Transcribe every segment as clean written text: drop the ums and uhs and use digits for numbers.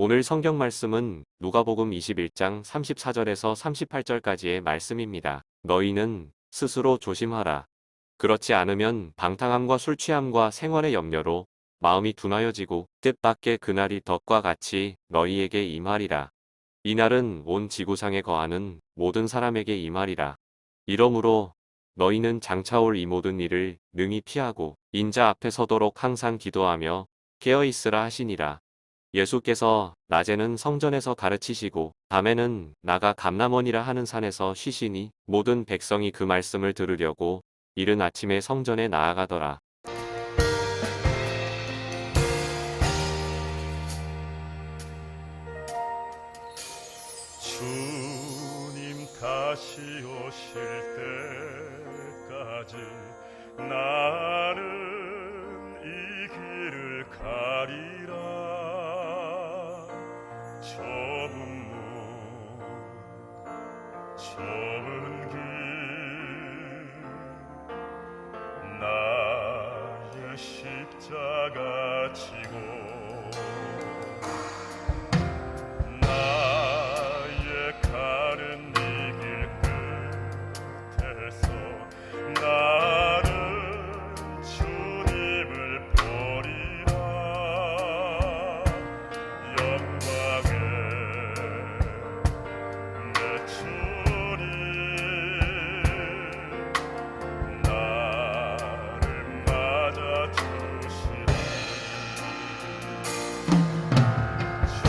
오늘 성경 말씀은 누가복음 21장 34절에서 38절까지의 말씀입니다. 너희는 스스로 조심하라. 그렇지 않으면 방탕함과 술 취함과 생활의 염려로 마음이 둔하여지고 뜻밖의 그날이 덫과 같이 너희에게 임하리라. 이날은 온 지구상에 거하는 모든 사람에게 임하리라. 이러므로 너희는 장차올 이 모든 일을 능히 피하고 인자 앞에 서도록 항상 기도하며 깨어있으라 하시니라. 예수께서 낮에는 성전에서 가르치시고 밤에는 나가 감람원이라 하는 산에서 쉬시니 모든 백성이 그 말씀을 들으려고 이른 아침에 성전에 나아가더라. 주님 다시 오실 때까지 나는 이 길을 가리라. 좁은 문, 좁은 길, 나의 십자가 지고 가는 이 길 끝에서 나는 주님을 보리라. 영광에 내 주님 나를 맞아주시라. 주님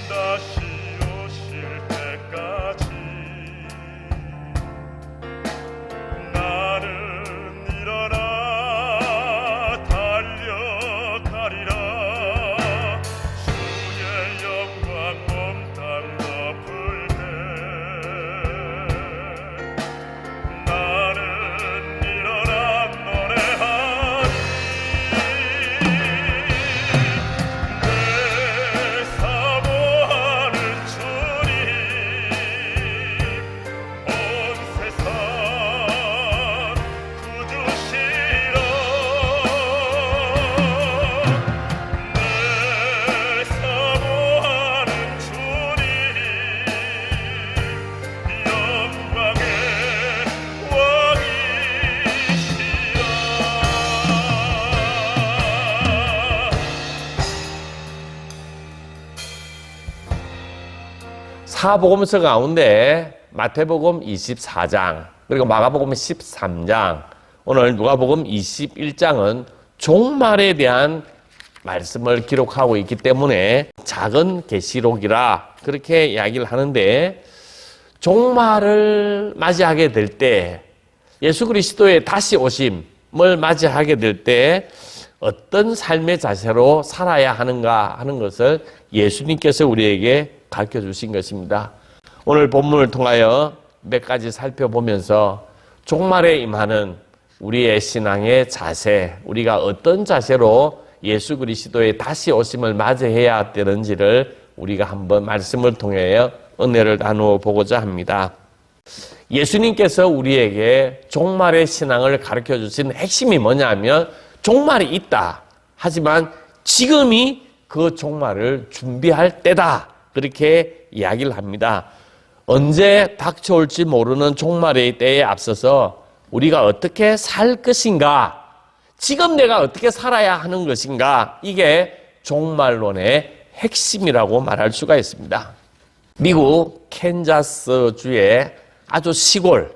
다시 나는 일어나 달려가리라. 주의 영광 몸땅 덮을 때 나는 일어나 노래하리. 내 사모하는 주님 온 세상 구주시라. 내 사모하는 주님 영광의 왕이시라. 사복음서 가운데 마태복음 24장 그리고 마가복음 13장 오늘 누가복음 21장은 종말에 대한 말씀을 기록하고 있기 때문에 작은 계시록이라 그렇게 이야기를 하는데 종말을 맞이하게 될 때 예수 그리스도의 다시 오심을 맞이하게 될 때 어떤 삶의 자세로 살아야 하는가 하는 것을 예수님께서 우리에게 가르쳐 주신 것입니다. 오늘 본문을 통하여 몇 가지 살펴보면서 종말에 임하는 우리의 신앙의 자세, 우리가 어떤 자세로 예수 그리스도의 다시 오심을 맞이해야 되는지를 우리가 한번 말씀을 통하여 은혜를 나누어 보고자 합니다. 예수님께서 우리에게 종말의 신앙을 가르쳐 주신 핵심이 뭐냐면 종말이 있다. 하지만 지금이 그 종말을 준비할 때다. 그렇게 이야기를 합니다. 언제 닥쳐올지 모르는 종말의 때에 앞서서 우리가 어떻게 살 것인가, 지금 내가 어떻게 살아야 하는 것인가, 이게 종말론의 핵심이라고 말할 수가 있습니다. 미국 캔자스 주의 아주 시골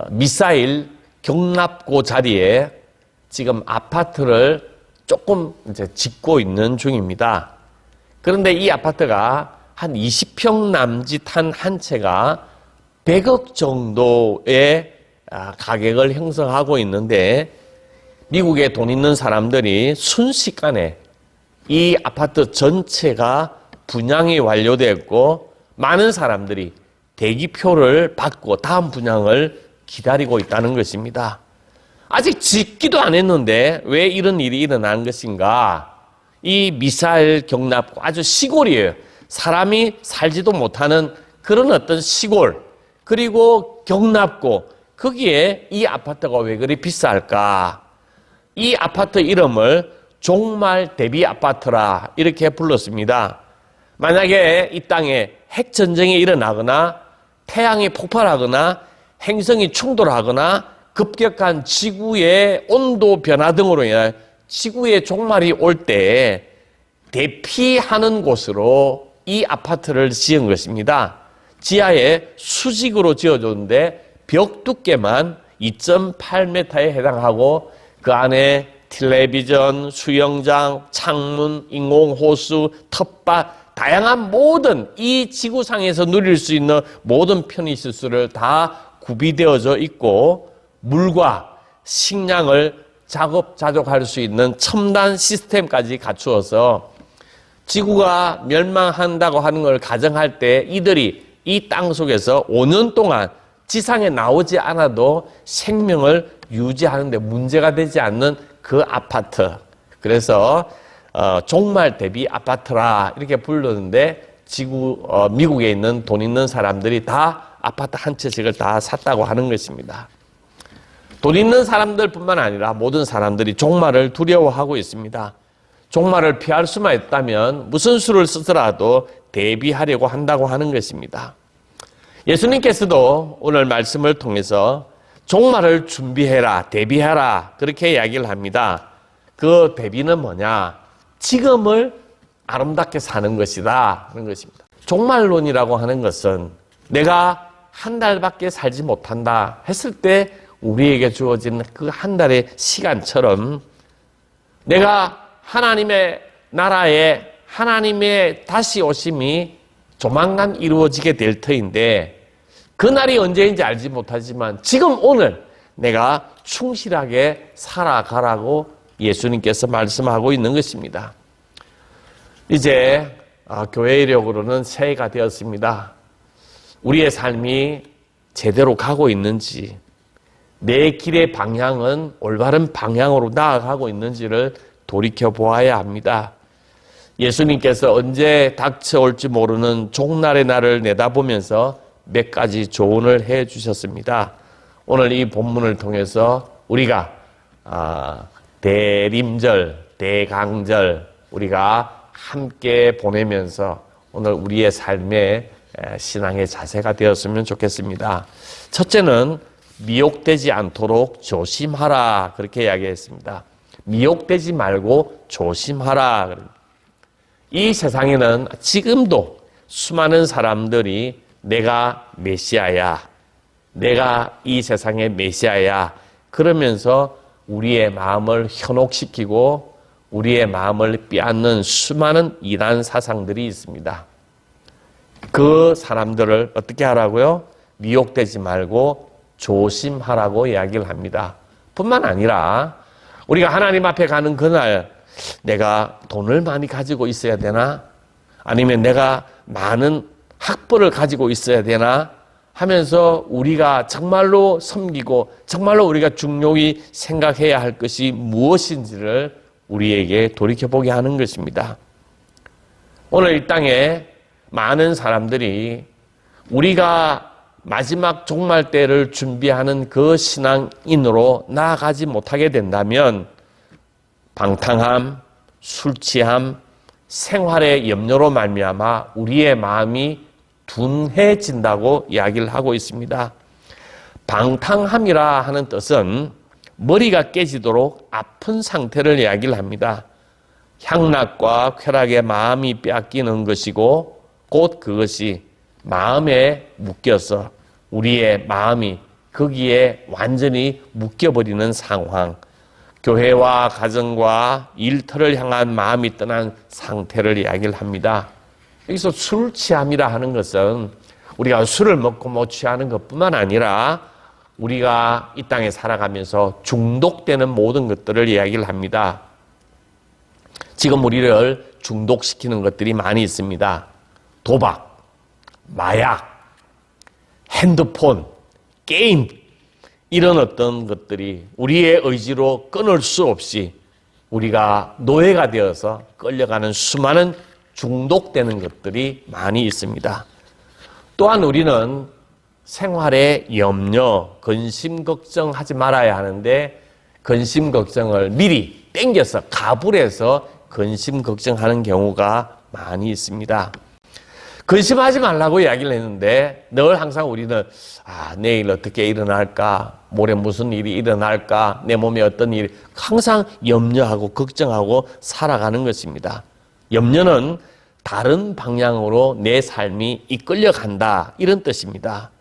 미사일 경납고 자리에 지금 아파트를 조금 이제 짓고 있는 중입니다. 그런데 이 아파트가 한 20평 남짓한 한 채가 100억 정도의 가격을 형성하고 있는데 미국에 돈 있는 사람들이 순식간에 이 아파트 전체가 분양이 완료됐고 많은 사람들이 대기표를 받고 다음 분양을 기다리고 있다는 것입니다. 아직 짓기도 안 했는데 왜 이런 일이 일어나는 것인가? 이 미사일 경납고 아주 시골이에요. 사람이 살지도 못하는 그런 어떤 시골, 그리고 경납고 거기에 이 아파트가 왜 그리 비쌀까? 이 아파트 이름을 종말 대비 아파트라 이렇게 불렀습니다. 만약에 이 땅에 핵전쟁이 일어나거나 태양이 폭발하거나 행성이 충돌하거나 급격한 지구의 온도 변화 등으로 인해 지구의 종말이 올 때 대피하는 곳으로 이 아파트를 지은 것입니다. 지하에 수직으로 지어줬는데 벽 두께만 2.8m에 해당하고 그 안에 텔레비전, 수영장, 창문, 인공호수, 텃밭, 다양한 모든 이 지구상에서 누릴 수 있는 모든 편의시설을 다 구비되어져 있고 물과 식량을 자급자족할 수 있는 첨단 시스템까지 갖추어서 지구가 멸망한다고 하는 걸 가정할 때 이들이 이 땅 속에서 5년 동안 지상에 나오지 않아도 생명을 유지하는 데 문제가 되지 않는 그 아파트. 그래서 종말 대비 아파트라 이렇게 부르는데 미국에 있는 돈 있는 사람들이 다 아파트 한 채씩을 다 샀다고 하는 것입니다. 돈 있는 사람들뿐만 아니라 모든 사람들이 종말을 두려워하고 있습니다. 종말을 피할 수만 있다면 무슨 수를 쓰더라도 대비하려고 한다고 하는 것입니다. 예수님께서도 오늘 말씀을 통해서 종말을 준비해라, 대비해라 그렇게 이야기를 합니다. 그 대비는 뭐냐? 지금을 아름답게 사는 것이다 하는 것입니다. 종말론이라고 하는 것은 내가 한 달밖에 살지 못한다 했을 때 우리에게 주어진 그 한 달의 시간처럼 내가 하나님의 나라에 하나님의 다시 오심이 조만간 이루어지게 될 터인데 그날이 언제인지 알지 못하지만 지금 오늘 내가 충실하게 살아가라고 예수님께서 말씀하고 있는 것입니다. 이제 교회 이력으로는 새해가 되었습니다. 우리의 삶이 제대로 가고 있는지 내 길의 방향은 올바른 방향으로 나아가고 있는지를 돌이켜보아야 합니다. 예수님께서 언제 닥쳐올지 모르는 종날의 날을 내다보면서 몇 가지 조언을 해 주셨습니다. 오늘 이 본문을 통해서 우리가 대림절, 대강절 우리가 함께 보내면서 오늘 우리의 삶의 신앙의 자세가 되었으면 좋겠습니다. 첫째는 미혹되지 않도록 조심하라 그렇게 이야기했습니다. 미혹되지 말고 조심하라. 이 세상에는 지금도 수많은 사람들이 내가 메시아야, 내가 이 세상의 메시아야 그러면서 우리의 마음을 현혹시키고 우리의 마음을 빼앗는 수많은 이단 사상들이 있습니다. 그 사람들을 어떻게 하라고요? 미혹되지 말고 조심하라고 이야기를 합니다. 뿐만 아니라 우리가 하나님 앞에 가는 그날 내가 돈을 많이 가지고 있어야 되나? 아니면 내가 많은 학벌을 가지고 있어야 되나? 하면서 우리가 정말로 섬기고 정말로 우리가 중요히 생각해야 할 것이 무엇인지를 우리에게 돌이켜보게 하는 것입니다. 오늘 이 땅에 많은 사람들이 우리가 마지막 종말 때를 준비하는 그 신앙인으로 나아가지 못하게 된다면 방탕함, 술 취함, 생활의 염려로 말미암아 우리의 마음이 둔해진다고 이야기를 하고 있습니다. 방탕함이라 하는 뜻은 머리가 깨지도록 아픈 상태를 이야기를 합니다. 향락과 쾌락에 마음이 빼앗기는 것이고 곧 그것이 마음에 묶여서 우리의 마음이 거기에 완전히 묶여버리는 상황, 교회와 가정과 일터를 향한 마음이 떠난 상태를 이야기를 합니다. 여기서 술 취함이라 하는 것은 우리가 술을 먹고 못 취하는 것뿐만 아니라 우리가 이 땅에 살아가면서 중독되는 모든 것들을 이야기를 합니다. 지금 우리를 중독시키는 것들이 많이 있습니다. 도박, 마약, 핸드폰, 게임 이런 어떤 것들이 우리의 의지로 끊을 수 없이 우리가 노예가 되어서 끌려가는 수많은 중독되는 것들이 많이 있습니다. 또한 우리는 생활에 염려, 근심, 걱정하지 말아야 하는데 근심 걱정을 미리 땡겨서 가불해서 근심 걱정하는 경우가 많이 있습니다. 근심하지 말라고 이야기를 했는데 늘 항상 우리는 내일 어떻게 일어날까, 모레 무슨 일이 일어날까, 내 몸에 어떤 일이, 항상 염려하고 걱정하고 살아가는 것입니다. 염려는 다른 방향으로 내 삶이 이끌려간다, 이런 뜻입니다.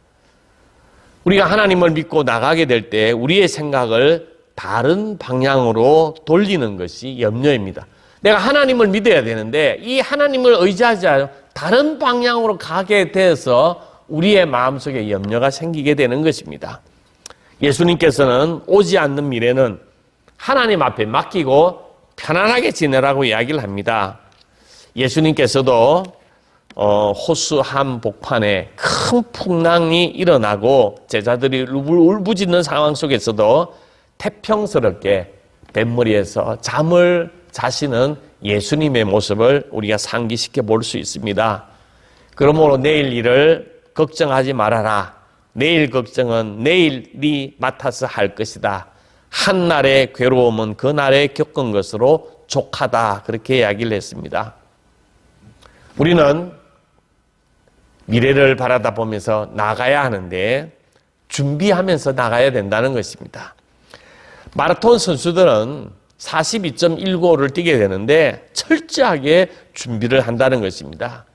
우리가 하나님을 믿고 나가게 될 때 우리의 생각을 다른 방향으로 돌리는 것이 염려입니다. 내가 하나님을 믿어야 되는데 이 하나님을 의지하지 않아 다른 방향으로 가게 돼서 우리의 마음속에 염려가 생기게 되는 것입니다. 예수님께서는 오지 않는 미래는 하나님 앞에 맡기고 편안하게 지내라고 이야기를 합니다. 예수님께서도 호수 한 복판에 큰 풍랑이 일어나고 제자들이 울부짖는 상황 속에서도 태평스럽게 뱃머리에서 잠을 자시는 예수님의 모습을 우리가 상기시켜 볼 수 있습니다. 그러므로 내일 일을 걱정하지 말아라. 내일 걱정은 내일이 맡아서 할 것이다. 한날의 괴로움은 그날에 겪은 것으로 족하다. 그렇게 이야기를 했습니다. 우리는 미래를 바라다 보면서 나가야 하는데 준비하면서 나가야 된다는 것입니다. 마라톤 선수들은 42.195를 뛰게 되는데 철저하게 준비를 한다는 것입니다.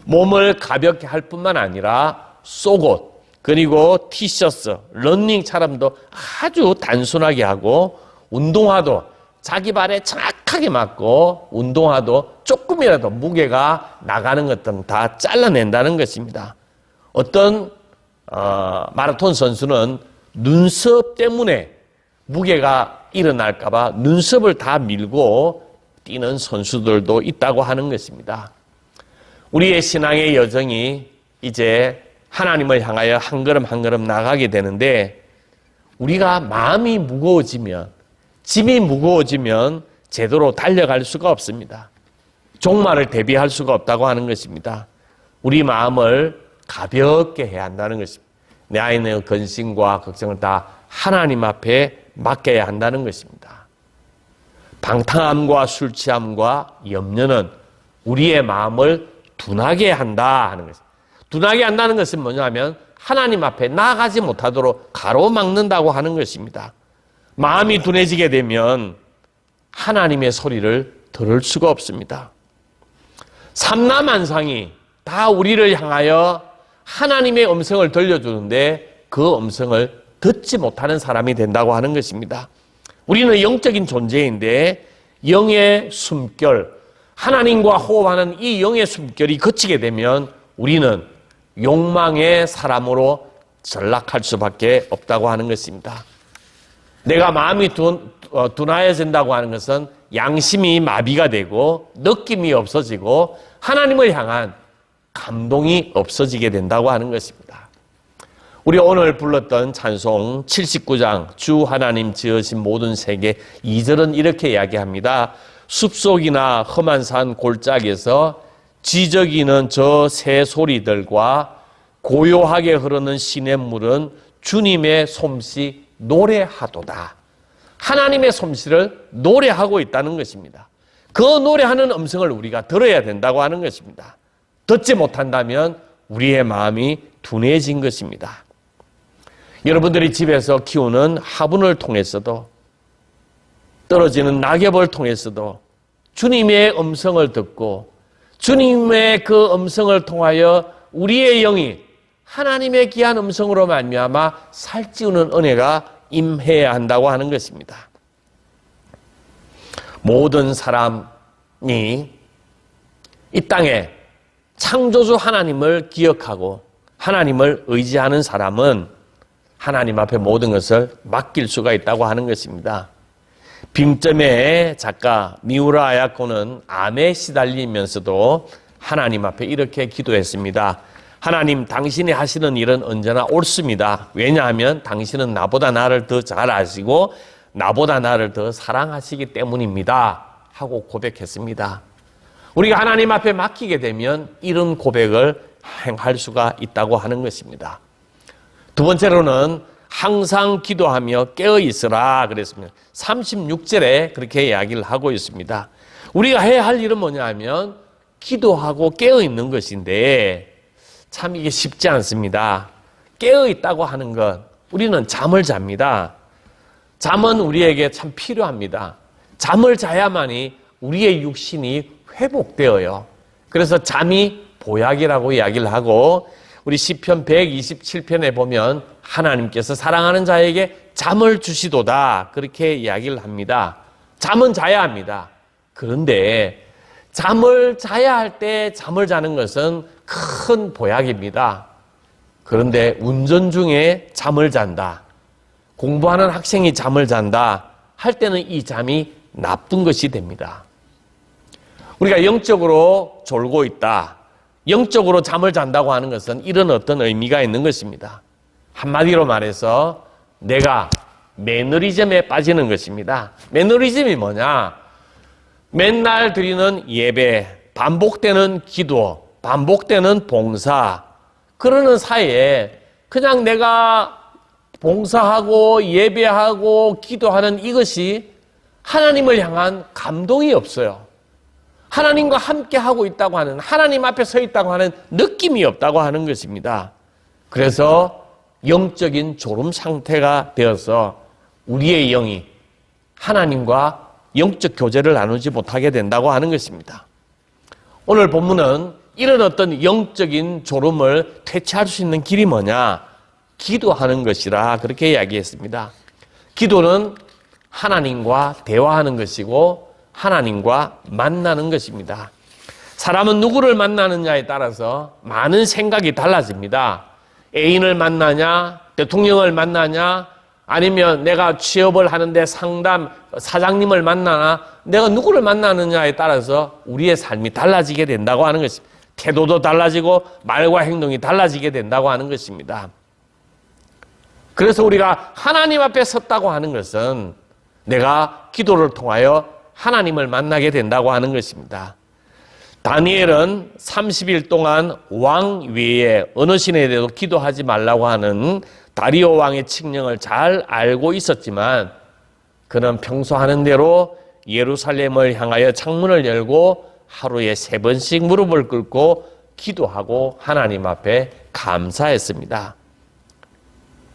몸을 가볍게 할 뿐만 아니라 속옷, 그리고 티셔츠, 러닝처럼도 아주 단순하게 하고 운동화도 자기 발에 정확하게 맞고 운동화도 조금이라도 무게가 나가는 것들은 다 잘라낸다는 것입니다. 어떤 마라톤 선수는 눈썹 때문에 무게가 일어날까 봐 눈썹을 다 밀고 뛰는 선수들도 있다고 하는 것입니다. 우리의 신앙의 여정이 이제 하나님을 향하여 한 걸음 한 걸음 나가게 되는데 우리가 마음이 무거워지면, 짐이 무거워지면 제대로 달려갈 수가 없습니다. 종말을 대비할 수가 없다고 하는 것입니다. 우리 마음을 가볍게 해야 한다는 것입니다. 내 안에 있는 근심과 걱정을 다 하나님 앞에 맡겨야 한다는 것입니다. 방탕함과 술 취함과 염려는 우리의 마음을 둔하게 한다 하는 것입니다. 둔하게 한다는 것은 뭐냐면 하나님 앞에 나아가지 못하도록 가로막는다고 하는 것입니다. 마음이 둔해지게 되면 하나님의 소리를 들을 수가 없습니다. 삼라만상이 다 우리를 향하여 하나님의 음성을 들려주는데 그 음성을 듣지 못하는 사람이 된다고 하는 것입니다. 우리는 영적인 존재인데 영의 숨결, 하나님과 호흡하는 이 영의 숨결이 거치게 되면 우리는 욕망의 사람으로 전락할 수밖에 없다고 하는 것입니다. 내가 마음이 둔하여진다고 하는 것은 양심이 마비가 되고 느낌이 없어지고 하나님을 향한 감동이 없어지게 된다고 하는 것입니다. 우리 오늘 불렀던 찬송 79장 주 하나님 지으신 모든 세계 2절은 이렇게 이야기합니다. 숲속이나 험한 산 골짜기에서 지저귀는 저 새 소리들과 고요하게 흐르는 시냇물은 주님의 솜씨 노래하도다. 하나님의 솜씨를 노래하고 있다는 것입니다. 그 노래하는 음성을 우리가 들어야 된다고 하는 것입니다. 듣지 못한다면 우리의 마음이 둔해진 것입니다. 여러분들이 집에서 키우는 화분을 통해서도 떨어지는 낙엽을 통해서도 주님의 음성을 듣고 주님의 그 음성을 통하여 우리의 영이 하나님의 귀한 음성으로 말미암아 살찌우는 은혜가 임해야 한다고 하는 것입니다. 모든 사람이 이 땅에 창조주 하나님을 기억하고 하나님을 의지하는 사람은 하나님 앞에 모든 것을 맡길 수가 있다고 하는 것입니다. 빙점의 작가 미우라 아야코는 암에 시달리면서도 하나님 앞에 이렇게 기도했습니다. 하나님, 당신이 하시는 일은 언제나 옳습니다. 왜냐하면 당신은 나보다 나를 더 잘 아시고 나보다 나를 더 사랑하시기 때문입니다. 하고 고백했습니다. 우리가 하나님 앞에 맡기게 되면 이런 고백을 행할 수가 있다고 하는 것입니다. 두 번째로는 항상 기도하며 깨어 있으라 그랬습니다. 36절에 그렇게 이야기를 하고 있습니다. 우리가 해야 할 일은 뭐냐 하면 기도하고 깨어 있는 것인데 참 이게 쉽지 않습니다. 깨어 있다고 하는 것, 우리는 잠을 잡니다. 잠은 우리에게 참 필요합니다. 잠을 자야만이 우리의 육신이 회복되어요. 그래서 잠이 보약이라고 이야기를 하고 우리 시편 127편에 보면 하나님께서 사랑하는 자에게 잠을 주시도다 그렇게 이야기를 합니다. 잠은 자야 합니다. 그런데 잠을 자야 할 때 잠을 자는 것은 큰 보약입니다. 그런데 운전 중에 잠을 잔다, 공부하는 학생이 잠을 잔다 할 때는 이 잠이 나쁜 것이 됩니다. 우리가 영적으로 졸고 있다, 영적으로 잠을 잔다고 하는 것은 이런 어떤 의미가 있는 것입니다. 한마디로 말해서 내가 매너리즘에 빠지는 것입니다. 매너리즘이 뭐냐? 맨날 드리는 예배, 반복되는 기도, 반복되는 봉사, 그러는 사이에 그냥 내가 봉사하고 예배하고 기도하는 이것이 하나님을 향한 감동이 없어요. 하나님과 함께 하고 있다고 하는, 하나님 앞에 서 있다고 하는 느낌이 없다고 하는 것입니다. 그래서 영적인 졸음 상태가 되어서 우리의 영이 하나님과 영적 교제를 나누지 못하게 된다고 하는 것입니다. 오늘 본문은 이런 어떤 영적인 졸음을 퇴치할 수 있는 길이 뭐냐? 기도하는 것이라 그렇게 이야기했습니다. 기도는 하나님과 대화하는 것이고 하나님과 만나는 것입니다. 사람은 누구를 만나느냐에 따라서 많은 생각이 달라집니다. 애인을 만나냐, 대통령을 만나냐, 아니면 내가 취업을 하는데 상담 사장님을 만나나, 내가 누구를 만나느냐에 따라서 우리의 삶이 달라지게 된다고 하는 것입니다. 태도도 달라지고 말과 행동이 달라지게 된다고 하는 것입니다. 그래서 우리가 하나님 앞에 섰다고 하는 것은 내가 기도를 통하여 하나님을 만나게 된다고 하는 것입니다. 다니엘은 30일 동안 왕 외에 어느 신에 대해서 기도하지 말라고 하는 다리오 왕의 칙령을 잘 알고 있었지만 그는 평소 하는 대로 예루살렘을 향하여 창문을 열고 하루에 3번씩 무릎을 꿇고 기도하고 하나님 앞에 감사했습니다.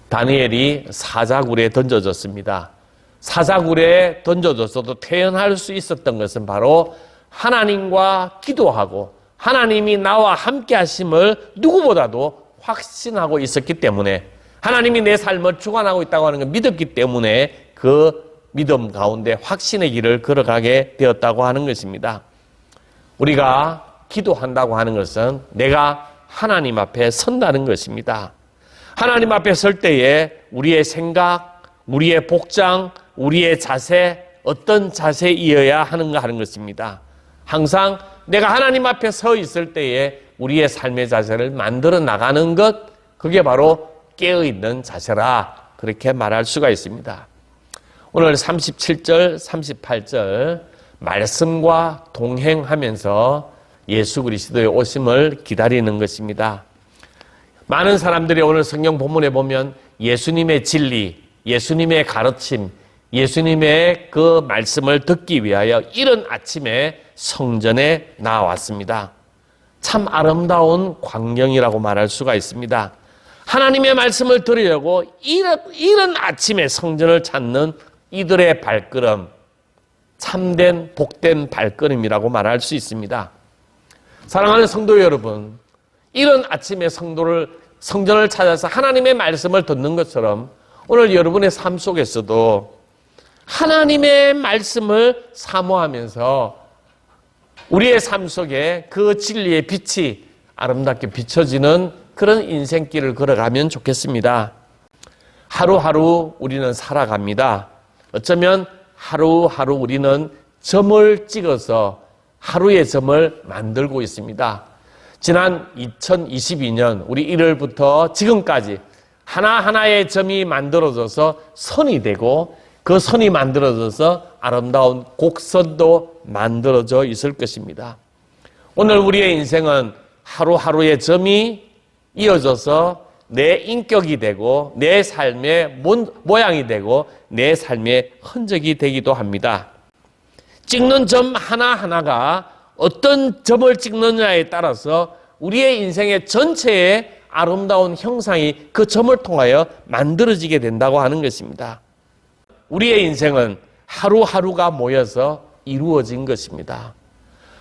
다니엘이 사자굴에 던져졌습니다. 사자굴에 던져졌어도 태어날 수 있었던 것은 바로 하나님과 기도하고 하나님이 나와 함께 하심을 누구보다도 확신하고 있었기 때문에, 하나님이 내 삶을 주관하고 있다고 하는 걸 믿었기 때문에 그 믿음 가운데 확신의 길을 걸어가게 되었다고 하는 것입니다. 우리가 기도한다고 하는 것은 내가 하나님 앞에 선다는 것입니다. 하나님 앞에 설 때에 우리의 생각, 우리의 복장, 우리의 자세, 어떤 자세이어야 하는가 하는 것입니다. 항상 내가 하나님 앞에 서 있을 때에 우리의 삶의 자세를 만들어 나가는 것, 그게 바로 깨어있는 자세라 그렇게 말할 수가 있습니다. 오늘 37절, 38절 말씀과 동행하면서 예수 그리스도의 오심을 기다리는 것입니다. 많은 사람들이 오늘 성경 본문에 보면 예수님의 진리, 예수님의 가르침, 예수님의 그 말씀을 듣기 위하여 이른 아침에 성전에 나왔습니다. 참 아름다운 광경이라고 말할 수가 있습니다. 하나님의 말씀을 들으려고 이른 아침에 성전을 찾는 이들의 발걸음, 참된 복된 발걸음이라고 말할 수 있습니다. 사랑하는 성도 여러분, 이른 아침에 성전을 찾아서 하나님의 말씀을 듣는 것처럼 오늘 여러분의 삶 속에서도 하나님의 말씀을 사모하면서 우리의 삶 속에 그 진리의 빛이 아름답게 비춰지는 그런 인생길을 걸어가면 좋겠습니다. 하루하루 우리는 살아갑니다. 어쩌면 하루하루 우리는 점을 찍어서 하루의 점을 만들고 있습니다. 지난 2022년 우리 1월부터 지금까지 하나하나의 점이 만들어져서 선이 되고 그 선이 만들어져서 아름다운 곡선도 만들어져 있을 것입니다. 오늘 우리의 인생은 하루하루의 점이 이어져서 내 인격이 되고 내 삶의 모양이 되고 내 삶의 흔적이 되기도 합니다. 찍는 점 하나하나가 어떤 점을 찍느냐에 따라서 우리의 인생의 전체의 아름다운 형상이 그 점을 통하여 만들어지게 된다고 하는 것입니다. 우리의 인생은 하루하루가 모여서 이루어진 것입니다.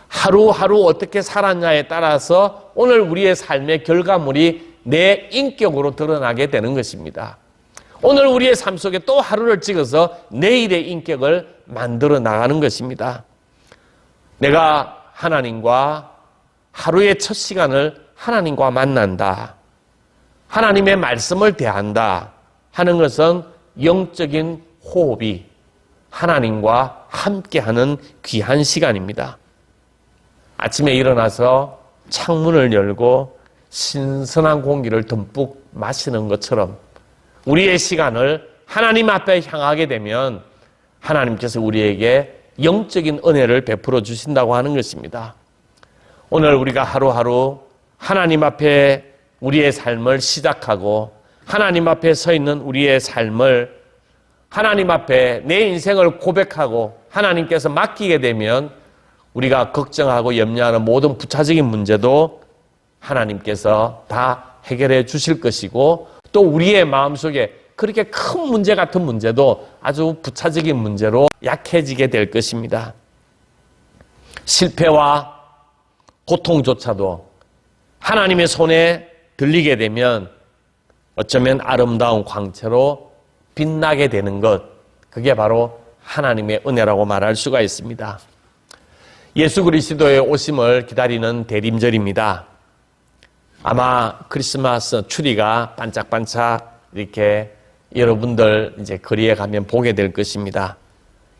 하루하루 어떻게 살았냐에 따라서 오늘 우리의 삶의 결과물이 내 인격으로 드러나게 되는 것입니다. 오늘 우리의 삶 속에 또 하루를 찍어서 내일의 인격을 만들어 나가는 것입니다. 내가 하나님과 하루의 첫 시간을 하나님과 만난다. 하나님의 말씀을 대한다 하는 것은 영적인 호흡이 하나님과 함께하는 귀한 시간입니다. 아침에 일어나서 창문을 열고 신선한 공기를 듬뿍 마시는 것처럼 우리의 시간을 하나님 앞에 향하게 되면 하나님께서 우리에게 영적인 은혜를 베풀어 주신다고 하는 것입니다. 오늘 우리가 하루하루 하나님 앞에 우리의 삶을 시작하고 하나님 앞에 서 있는 우리의 삶을 하나님 앞에 내 인생을 고백하고 하나님께서 맡기게 되면 우리가 걱정하고 염려하는 모든 부차적인 문제도 하나님께서 다 해결해 주실 것이고 또 우리의 마음속에 그렇게 큰 문제 같은 문제도 아주 부차적인 문제로 약해지게 될 것입니다. 실패와 고통조차도 하나님의 손에 들리게 되면 어쩌면 아름다운 광채로 빛나게 되는 것, 그게 바로 하나님의 은혜라고 말할 수가 있습니다. 예수 그리스도의 오심을 기다리는 대림절입니다. 아마 크리스마스 추리가 반짝반짝 이렇게 여러분들 이제 거리에 가면 보게 될 것입니다.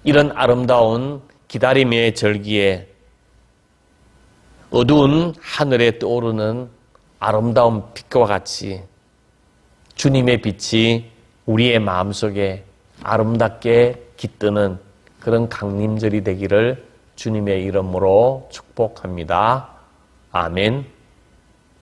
이런 아름다운 기다림의 절기에 어두운 하늘에 떠오르는 아름다운 빛과 같이 주님의 빛이 우리의 마음속에 아름답게 깃드는 그런 강림절이 되기를 주님의 이름으로 축복합니다. 아멘.